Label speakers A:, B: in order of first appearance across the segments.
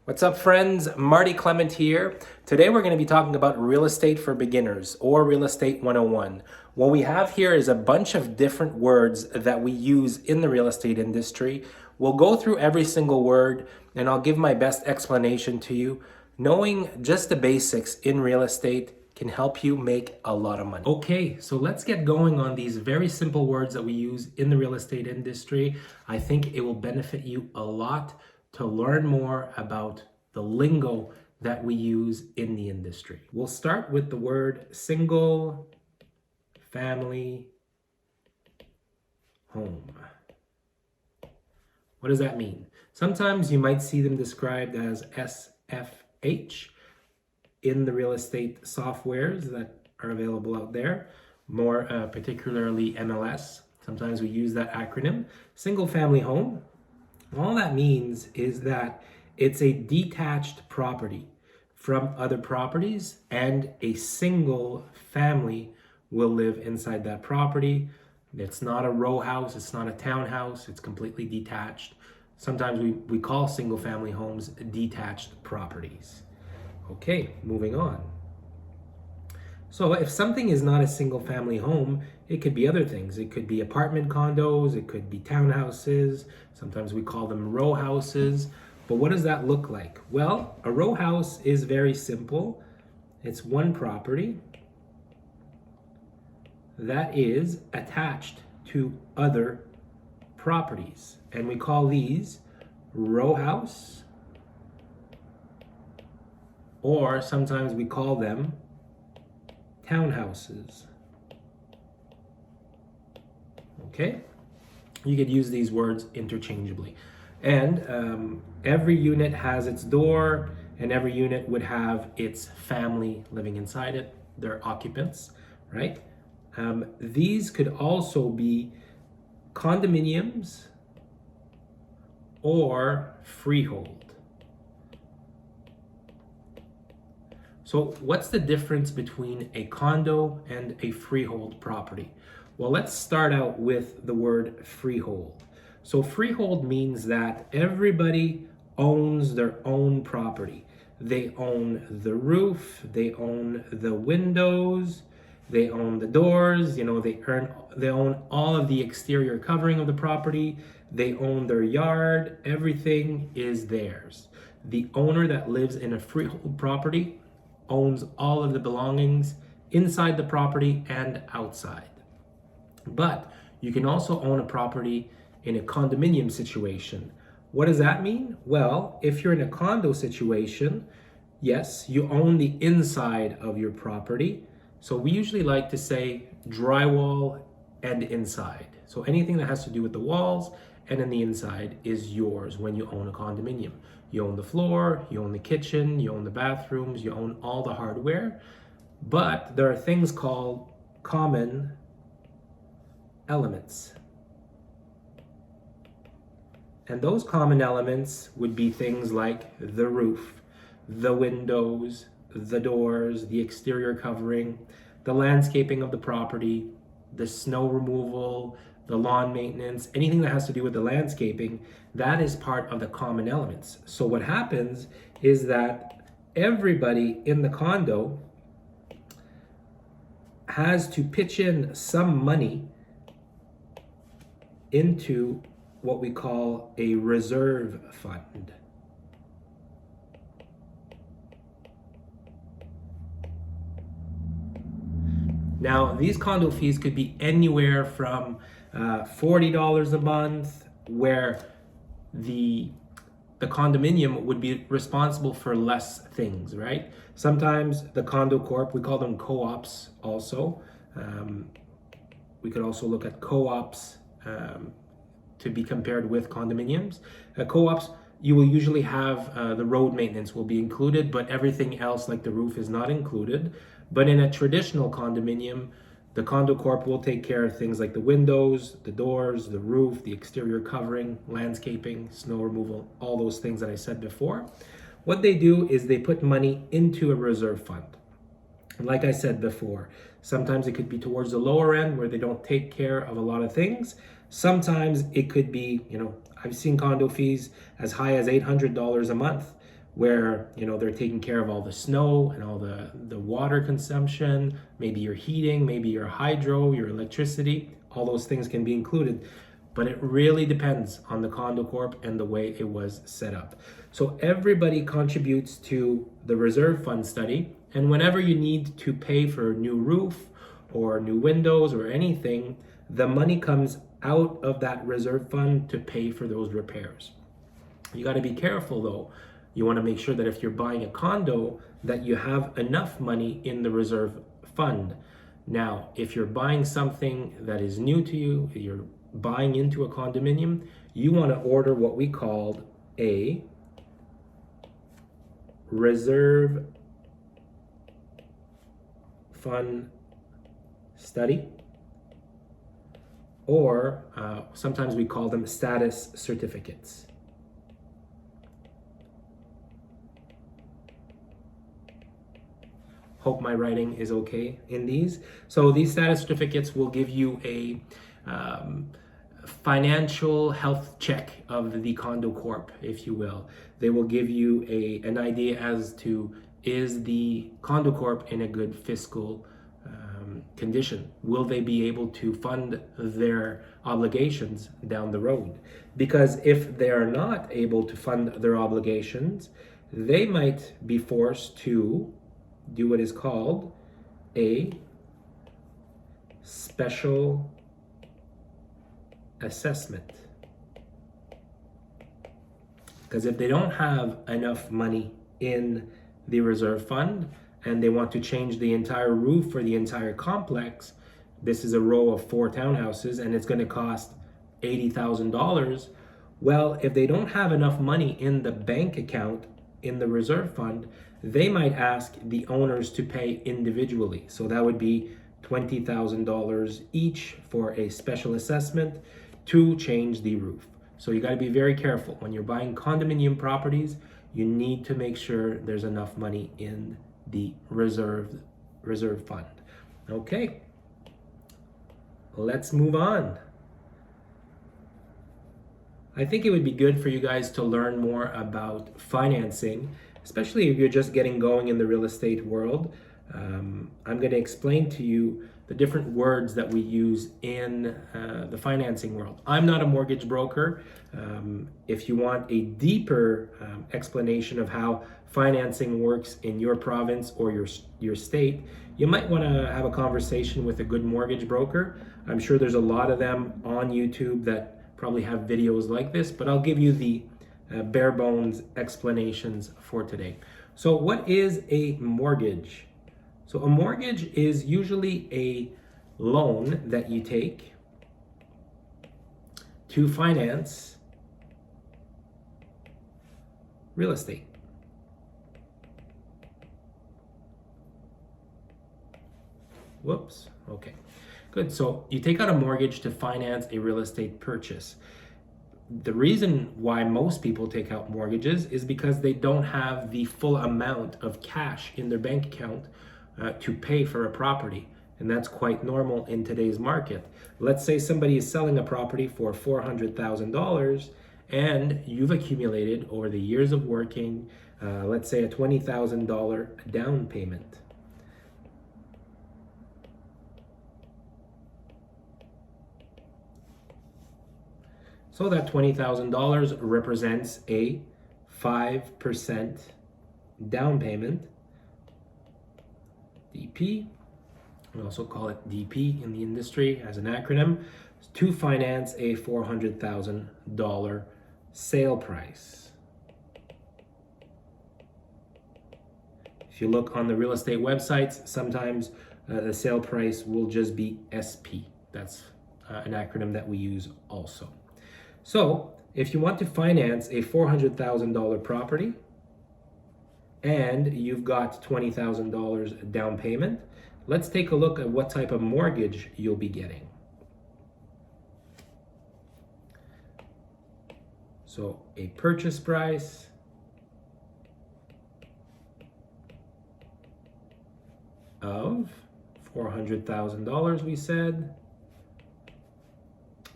A: What's up, friends? Marty Clement here. Today we're going to be talking about real estate for beginners, or real estate 101. What we have here is a bunch of different words that we use in the real estate industry. We'll go through every single word and I'll give my best explanation to you. Knowing just the basics in real estate can help you make a lot of money. Okay, so let's get going on these very simple words that we use in the real estate industry. I think it will benefit you a lot to learn more about the lingo that we use in the industry. We'll start with the word single family home. What does that mean? Sometimes you might see them described as SFH in the real estate softwares that are available out there, more particularly MLS. Sometimes we use that acronym. Single family home. All that means is that it's a detached property from other properties, and a single family will live inside that property. It's not a row house, it's not a townhouse, it's completely detached. Sometimes we call single family homes detached properties. Okay, moving on. So if something is not a single family home, it could be other things. It could be apartment condos, it could be townhouses. Sometimes we call them row houses. But what does that look like? Well, a row house is very simple. It's one property that is attached to other properties. And we call these row house, or sometimes we call them townhouses. Okay? You could use these words interchangeably. And every unit has its door, and every unit would have its family living inside it, their occupants, right? These could also be condominiums or freehold. So what's the difference between a condo and a freehold property? Well, let's start out with the word freehold. So freehold means that everybody owns their own property. They own the roof, they own the windows, they own the doors, they own all of the exterior covering of the property, they own their yard, everything is theirs. The owner that lives in a freehold property owns all of the belongings inside the property and outside. But you can also own a property in a condominium situation. What does that mean? Well, if you're in a condo situation, yes, you own the inside of your property. So we usually like to say drywall and inside. So anything that has to do with the walls and then the inside is yours when you own a condominium. You own the floor, you own the kitchen, you own the bathrooms, you own all the hardware. But there are things called common elements. And those common elements would be things like the roof, the windows, the doors, the exterior covering, the landscaping of the property, the snow removal, the lawn maintenance, anything that has to do with the landscaping, that is part of the common elements. So what happens is that everybody in the condo has to pitch in some money into what we call a reserve fund. Now, these condo fees could be anywhere from $40 a month, where the condominium would be responsible for less things, right? Sometimes the condo corp, we call them co-ops also. We could also look at co-ops to be compared with condominiums. Co-ops, you will usually have the road maintenance will be included, but everything else like the roof is not included. But in a traditional condominium, the condo corp will take care of things like the windows, the doors, the roof, the exterior covering, landscaping, snow removal, all those things that I said before. What they do is they put money into a reserve fund. Like I said before, sometimes it could be towards the lower end where they don't take care of a lot of things. Sometimes it could be, I've seen condo fees as high as $800 a month, where they're taking care of all the snow and all the water consumption, maybe your heating, maybe your hydro, your electricity. All those things can be included, but it really depends on the condo corp and the way it was set up. So everybody contributes to the reserve fund study, and whenever you need to pay for a new roof or new windows or anything, the money comes out of that reserve fund to pay for those repairs. You got to be careful though. You want to make sure that if you're buying a condo, that you have enough money in the reserve fund. Now, if you're buying something that is new to you, you're buying into a condominium, you want to order what we called a reserve fund study, or sometimes we call them status certificates. Hope my writing is okay in these. So these status certificates will give you a financial health check of the condo corp, if you will. They will give you an idea as to, is the condo corp in a good fiscal condition? Will they be able to fund their obligations down the road? Because if they are not able to fund their obligations, they might be forced to do what is called a special assessment. Because if they don't have enough money in the reserve fund and they want to change the entire roof for the entire complex, this is a row of 4 townhouses and it's going to cost $80,000. Well, if they don't have enough money in the bank account in the reserve fund, they might ask the owners to pay individually. So that would be $20,000 each for a special assessment to change the roof. So you got to be very careful. When you're buying condominium properties, you need to make sure there's enough money in the reserve fund. Okay, let's move on. I think it would be good for you guys to learn more about financing, especially if you're just getting going in the real estate world. I'm going to explain to you the different words that we use in the financing world. I'm not a mortgage broker. If you want a deeper explanation of how financing works in your province or your state, you might want to have a conversation with a good mortgage broker. I'm sure there's a lot of them on YouTube that probably have videos like this, but I'll give you the bare bones explanations for today. So what is a mortgage? So a mortgage is usually a loan that you take to finance real estate. Whoops, okay. Good, so you take out a mortgage to finance a real estate purchase. The reason why most people take out mortgages is because they don't have the full amount of cash in their bank account to pay for a property. And that's quite normal in today's market. Let's say somebody is selling a property for $400,000 and you've accumulated over the years of working, let's say a $20,000 down payment. So that $20,000 represents a 5% down payment, DP. We also call it DP in the industry as an acronym, to finance a $400,000 sale price. If you look on the real estate websites, sometimes the sale price will just be SP. That's an acronym that we use also. So if you want to finance a $400,000 property and you've got $20,000 down payment, let's take a look at what type of mortgage you'll be getting. So a purchase price of $400,000, we said.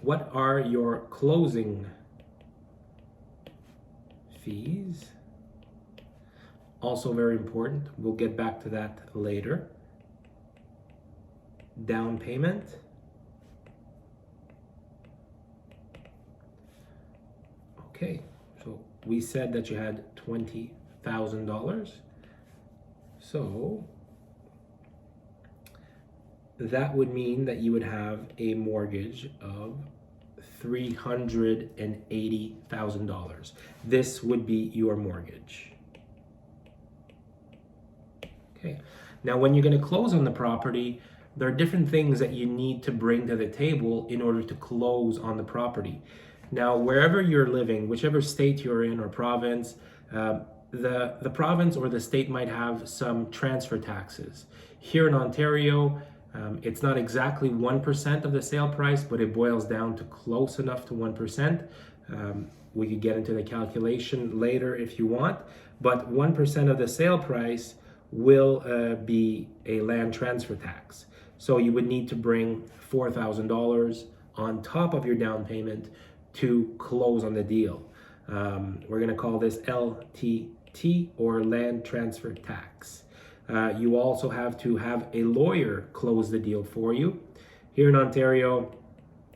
A: What are your closing fees? also very important. We'll get back to that later. Down payment. Okay, so we said that you had $20,000. So that would mean that you would have a mortgage of $380,000. This would be your mortgage. Okay. Now, when you're going to close on the property, there are different things that you need to bring to the table in order to close on the property. Now, wherever you're living, whichever state you're in or province, the province or the state might have some transfer taxes. Here in Ontario, it's not exactly 1% of the sale price, but it boils down to close enough to 1%. We could get into the calculation later if you want, but 1% of the sale price will be a land transfer tax. So you would need to bring $4,000 on top of your down payment to close on the deal. We're going to call this LTT, or land transfer tax. You also have to have a lawyer close the deal for you. Here in Ontario,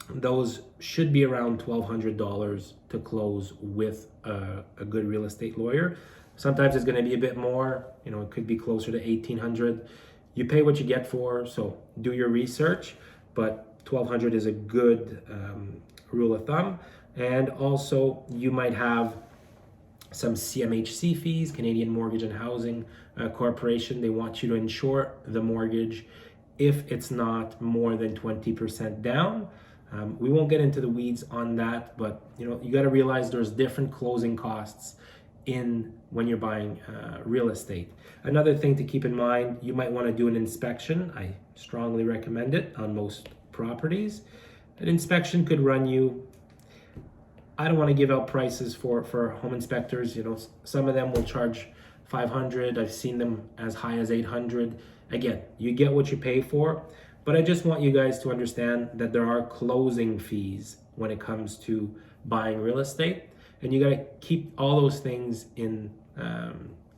A: those should be around $1,200 to close with a good real estate lawyer. Sometimes it's going to be a bit more, it could be closer to $1,800. You pay what you get for, so do your research, but $1,200 is a good rule of thumb. And also you might have some CMHC fees, Canadian Mortgage and Housing Corporation. They want you to insure the mortgage if it's not more than 20% down. We won't get into the weeds on that, but you got to realize there's different closing costs when you're buying real estate. Another thing to keep in mind, you might want to do an inspection. I strongly recommend it on most properties. An inspection could run you, I don't want to give out prices for home inspectors. Some of them will charge $500. I've seen them as high as $800. Again, you get what you pay for, but I just want you guys to understand that there are closing fees when it comes to buying real estate, and you got to keep all those things in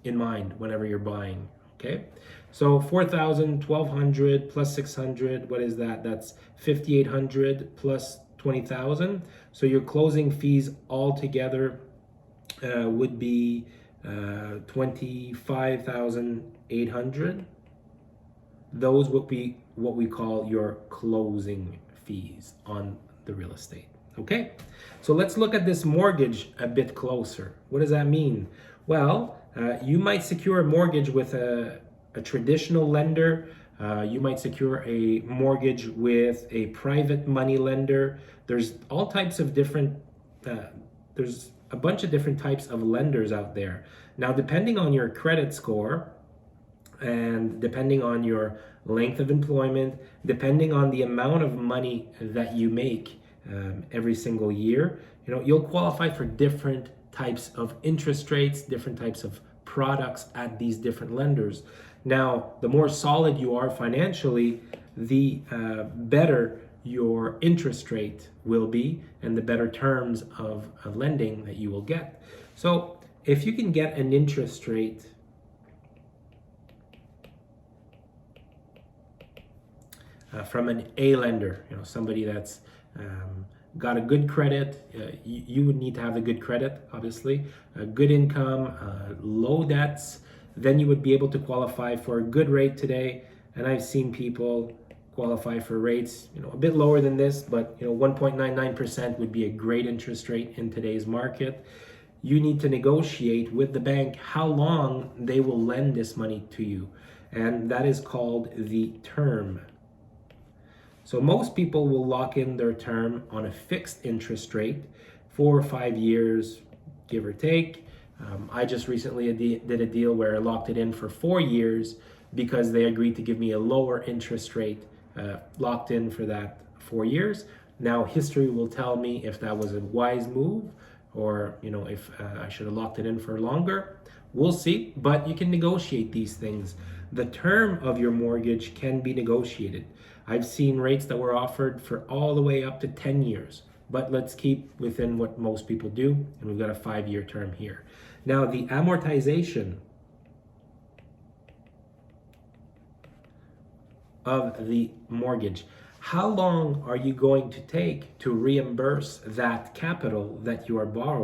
A: mind whenever you're buying. Okay, so $4,000, $1,200 plus $600. What is that? That's $5,800 plus $20,000. So your closing fees altogether would be $25,800. Those would be what we call your closing fees on the real estate. Okay, so let's look at this mortgage a bit closer. What does that mean? Well, you might secure a mortgage with a traditional lender. You might secure a mortgage with a private money lender. There's all types of different, there's a bunch of different types of lenders out there. Now, depending on your credit score and depending on your length of employment, depending on the amount of money that you make every single year, you'll qualify for different types of interest rates, different types of products at these different lenders. Now, the more solid you are financially, the better your interest rate will be and the better terms of lending that you will get. So if you can get an interest rate from an A lender, somebody that's got a good credit, you would need to have a good credit, obviously, a good income, low debts, then you would be able to qualify for a good rate today. And I've seen people qualify for rates, a bit lower than this, but 1.99% would be a great interest rate in today's market. You need to negotiate with the bank how long they will lend this money to you, and that is called the term. So most people will lock in their term on a fixed interest rate, 4 or 5 years, give or take. I just recently did a deal where I locked it in for 4 years because they agreed to give me a lower interest rate locked in for that 4 years. Now, history will tell me if that was a wise move or if I should have locked it in for longer. We'll see, but you can negotiate these things. The term of your mortgage can be negotiated. I've seen rates that were offered for all the way up to 10 years, but let's keep within what most people do, and we've got a 5-year term here. Now, the amortization of the mortgage. How long are you going to take to reimburse that capital that you are borrowing?